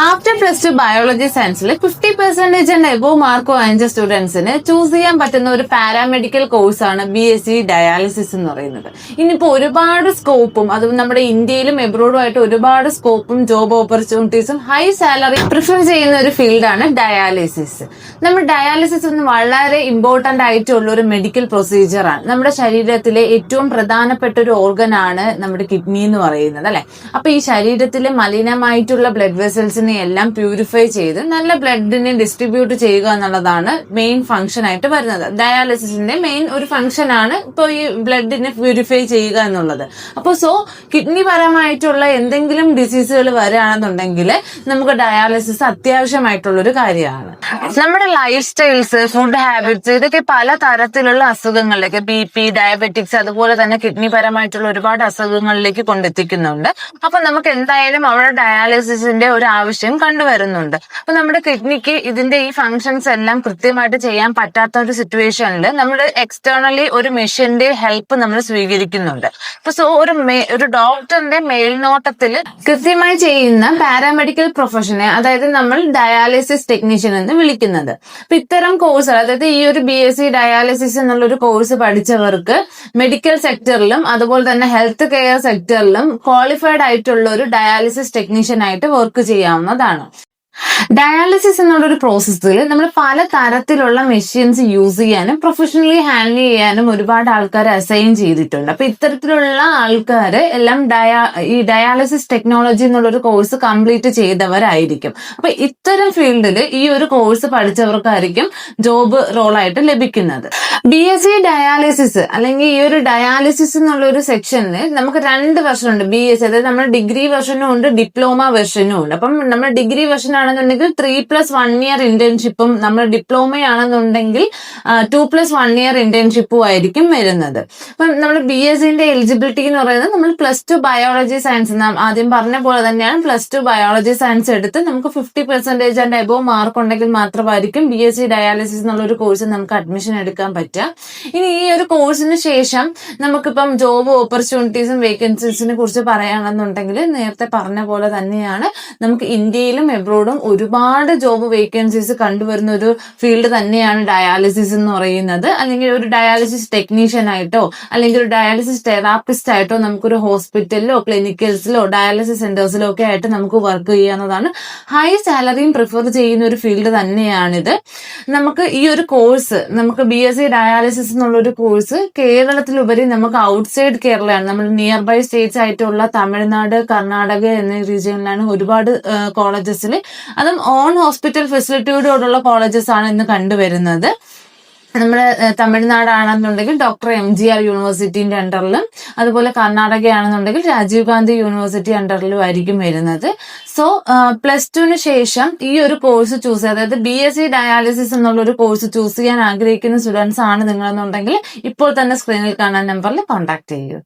After plus two biology സയൻസിൽ 50% and above mark വാങ്ങിച്ച സ്റ്റുഡൻസിന് ചൂസ് ചെയ്യാൻ പറ്റുന്ന ഒരു പാരാമെഡിക്കൽ കോഴ്സാണ് BSc ഡയാലിസിസ് എന്ന് പറയുന്നത്. ഇനിയിപ്പോൾ ഒരുപാട് സ്കോപ്പും അതും നമ്മുടെ ഇന്ത്യയിലും എബ്രോഡും ആയിട്ട് ഒരുപാട് സ്കോപ്പും ജോബ് ഓപ്പർച്യൂണിറ്റീസും ഹൈ സാലറി പ്രിഫർ ചെയ്യുന്ന ഒരു ഫീൽഡാണ് ഡയാലിസിസ്. നമ്മുടെ ഡയാലിസിസ് ഒന്ന് വളരെ ഇമ്പോർട്ടന്റ് ആയിട്ടുള്ള ഒരു മെഡിക്കൽ പ്രൊസീജിയറാണ്. നമ്മുടെ ശരീരത്തിലെ ഏറ്റവും പ്രധാനപ്പെട്ട ഒരു ഓർഗൻ ആണ് നമ്മുടെ കിഡ്നി എന്ന് പറയുന്നത്, അല്ലെ? അപ്പൊ ഈ ശരീരത്തിലെ മലിനമായിട്ടുള്ള ബ്ലഡ് വെസൽസിനെ എല്ലാം പ്യൂരിഫൈ ചെയ്ത് നല്ല ബ്ലഡിനെ ഡിസ്ട്രിബ്യൂട്ട് ചെയ്യുക എന്നുള്ളതാണ് മെയിൻ ഫംഗ്ഷൻ ആയിട്ട് വരുന്നത്. ഡയാലിസിസിന്റെ മെയിൻ ഒരു ഫംഗ്ഷൻ ആണ് ഇപ്പോൾ ഈ ബ്ലഡിനെ പ്യൂരിഫൈ ചെയ്യുക എന്നുള്ളത്. അപ്പോൾ കിഡ്നി പരമായിട്ടുള്ള എന്തെങ്കിലും ഡിസീസുകൾ വരികയാണെന്നുണ്ടെങ്കിൽ നമുക്ക് ഡയാലിസിസ് അത്യാവശ്യമായിട്ടുള്ള ഒരു കാര്യമാണ്. നമ്മുടെ ലൈഫ് സ്റ്റൈൽസ്, ഫുഡ് ഹാബിറ്റ്സ്, ഇതൊക്കെ പല തരത്തിലുള്ള അസുഖങ്ങളിലേക്ക്, BP, ഡയബറ്റിക്സ്, അതുപോലെ തന്നെ കിഡ്നി പരമായിട്ടുള്ള ഒരുപാട് അസുഖങ്ങളിലേക്ക് കൊണ്ടെത്തിക്കുന്നുണ്ട്. അപ്പൊ നമുക്ക് എന്തായാലും അവിടെ ഡയാലിസിസിന്റെ ഒരു ആവശ്യം കണ്ടുവരുന്നുണ്ട്. അപ്പൊ നമ്മുടെ കിഡ്നിക്ക് ഇതിന്റെ ഈ ഫങ്ഷൻസ് എല്ലാം കൃത്യമായിട്ട് ചെയ്യാൻ പറ്റാത്ത ഒരു സിറ്റുവേഷനിൽ നമ്മൾ എക്സ്റ്റേണലി ഒരു മെഷീന്റെ ഹെൽപ്പ് നമ്മൾ സ്വീകരിക്കുന്നുണ്ട്. അപ്പൊ ഒരു ഡോക്ടറിന്റെ മേൽനോട്ടത്തിൽ കൃത്യമായി ചെയ്യുന്ന പാരാമെഡിക്കൽ പ്രൊഫഷനെ, അതായത് നമ്മൾ ഡയാലിസിസ് ടെക്നീഷ്യൻ എന്ന് വിളിക്കുന്നത്. അപ്പൊ ഇത്തരം കോഴ്സുകൾ, അതായത് ഈ ഒരു BSc ഡയാലിസിസ് എന്നുള്ള ഒരു കോഴ്സ് പഠിച്ചവർക്ക് മെഡിക്കൽ സെക്ടറിലും അതുപോലെ തന്നെ ഹെൽത്ത് കെയർ സെക്ടറിലും ക്വാളിഫൈഡ് ആയിട്ടുള്ള ഒരു ഡയാലിസിസ് ടെക്നീഷ്യൻ ആയിട്ട് വർക്ക് ചെയ്യാവുന്നതാണ്. ഡയാലിസിസ് എന്നുള്ളൊരു പ്രോസസ്സിൽ നമ്മൾ പല തരത്തിലുള്ള മെഷീൻസ് യൂസ് ചെയ്യാനും പ്രൊഫഷണലി ഹാൻഡിൽ ചെയ്യാനും ഒരുപാട് ആൾക്കാർ അസൈൻ ചെയ്തിട്ടുണ്ട്. അപ്പൊ ഇത്തരത്തിലുള്ള ആൾക്കാർ എല്ലാം ഈ ഡയാലിസിസ് ടെക്നോളജി എന്നുള്ളൊരു കോഴ്സ് കംപ്ലീറ്റ് ചെയ്തവരായിരിക്കും. അപ്പൊ ഇത്തരം ഫീൽഡിൽ ഈ ഒരു കോഴ്സ് പഠിച്ചവർക്കായിരിക്കും ജോബ് റോളായിട്ട് ലഭിക്കുന്നത്. BSc ഡയാലിസിസ് അല്ലെങ്കിൽ ഈ ഒരു ഡയാലിസിസ് എന്നുള്ള ഒരു സെക്ഷനിൽ നമുക്ക് 2 വെർഷൻ ഉണ്ട്. BSc, അതായത് നമ്മുടെ ഡിഗ്രി വെർഷനും ഉണ്ട്, ഡിപ്ലോമ വെർഷനും ഉണ്ട്. അപ്പം നമ്മുടെ ഡിഗ്രി വെർഷൻ ആണെന്നുണ്ടെങ്കിൽ 3+1 ഇയർ ഇന്റേൺഷിപ്പും, നമ്മൾ ഡിപ്ലോമ ആണെന്നുണ്ടെങ്കിൽ 2+1 ഇയർ ഇന്റേൺഷിപ്പും ആയിരിക്കും വരുന്നത്. അപ്പം നമ്മുടെ BScന്റെ എലിജിബിലിറ്റി എന്ന് പറയുന്നത് നമ്മൾ +2 ബയോളജി സയൻസ്, ആദ്യം പറഞ്ഞ പോലെ തന്നെയാണ്, +2 ബയോളജി സയൻസ് എടുത്ത് നമുക്ക് 50% ആൻഡ് എബോവ് മാർക്ക് ഉണ്ടെങ്കിൽ മാത്രമായിരിക്കും BSc ഡയാലിസിസ് എന്നുള്ള ഒരു കോഴ്സ് നമുക്ക് അഡ്മിഷൻ എടുക്കാൻ പറ്റുക. ഇനി ഈ ഒരു കോഴ്സിന് ശേഷം നമുക്കിപ്പം ജോബ് ഓപ്പർച്യൂണിറ്റീസും വേക്കൻസീസിനെ കുറിച്ച് പറയുകയാണെന്നുണ്ടെങ്കിൽ നേരത്തെ പറഞ്ഞ പോലെ തന്നെയാണ്, നമുക്ക് ഇന്ത്യയിലും എബ്രോഡും ഒരുപാട് ജോബ് വേക്കൻസീസ് കണ്ടുവരുന്ന ഒരു ഫീൽഡ് തന്നെയാണ് ഡയാലിസിസ് എന്ന് പറയുന്നത്. അല്ലെങ്കിൽ ഒരു ഡയാലിസിസ് ടെക്നീഷ്യൻ ആയിട്ടോ അല്ലെങ്കിൽ ഒരു ഡയാലിസിസ് തെറാപ്പിസ്റ്റ് ആയിട്ടോ നമുക്കൊരു ഹോസ്പിറ്റലിലോ ക്ലിനിക്കൽസിലോ ഡയാലിസിസ് സെന്റേഴ്സിലോ ഒക്കെ ആയിട്ട് നമുക്ക് വർക്ക് ചെയ്യാവുന്നതാണ്. ഹൈ സാലറിയും പ്രിഫർ ചെയ്യുന്ന ഒരു ഫീൽഡ് തന്നെയാണിത്. നമുക്ക് ഈ ഒരു കോഴ്സ്, നമുക്ക് BSc ഡയാലിസിസ് എന്നുള്ളൊരു കോഴ്സ് കേരളത്തിലുപരി നമുക്ക് ഔട്ട്സൈഡ് കേരളയാണ്, നമ്മൾ നിയർ ബൈ സ്റ്റേറ്റ്സ് ആയിട്ടുള്ള തമിഴ്നാട്, കർണാടക എന്നീ റീജിയനിലാണ് ഒരുപാട് കോളേജസിൽ, അതും ഓൺ ഹോസ്പിറ്റൽ ഫെസിലിറ്റിയോടുള്ള കോളേജസ് ആണ് ഇന്ന് കണ്ടുവരുന്നത്. നമ്മുടെ തമിഴ്നാടാണെന്നുണ്ടെങ്കിൽ ഡോക്ടർ MGR യൂണിവേഴ്സിറ്റിന്റെ അണ്ടറിലും, അതുപോലെ കർണാടക ആണെന്നുണ്ടെങ്കിൽ രാജീവ് ഗാന്ധി യൂണിവേഴ്സിറ്റി അണ്ടറിലും ആയിരിക്കും വരുന്നത്. +2 ശേഷം ഈ ഒരു കോഴ്സ് ചൂസ് ചെയ്യുക, അതായത് BSc ഡയാലിസിസ് എന്നുള്ള ഒരു കോഴ്സ് ചൂസ് ചെയ്യാൻ ആഗ്രഹിക്കുന്ന സ്റ്റുഡൻസ് ആണ് നിങ്ങളെന്നുണ്ടെങ്കിൽ ഇപ്പോൾ തന്നെ സ്ക്രീനിൽ കാണാൻ നമ്പറിൽ കോൺടാക്ട് ചെയ്യുക.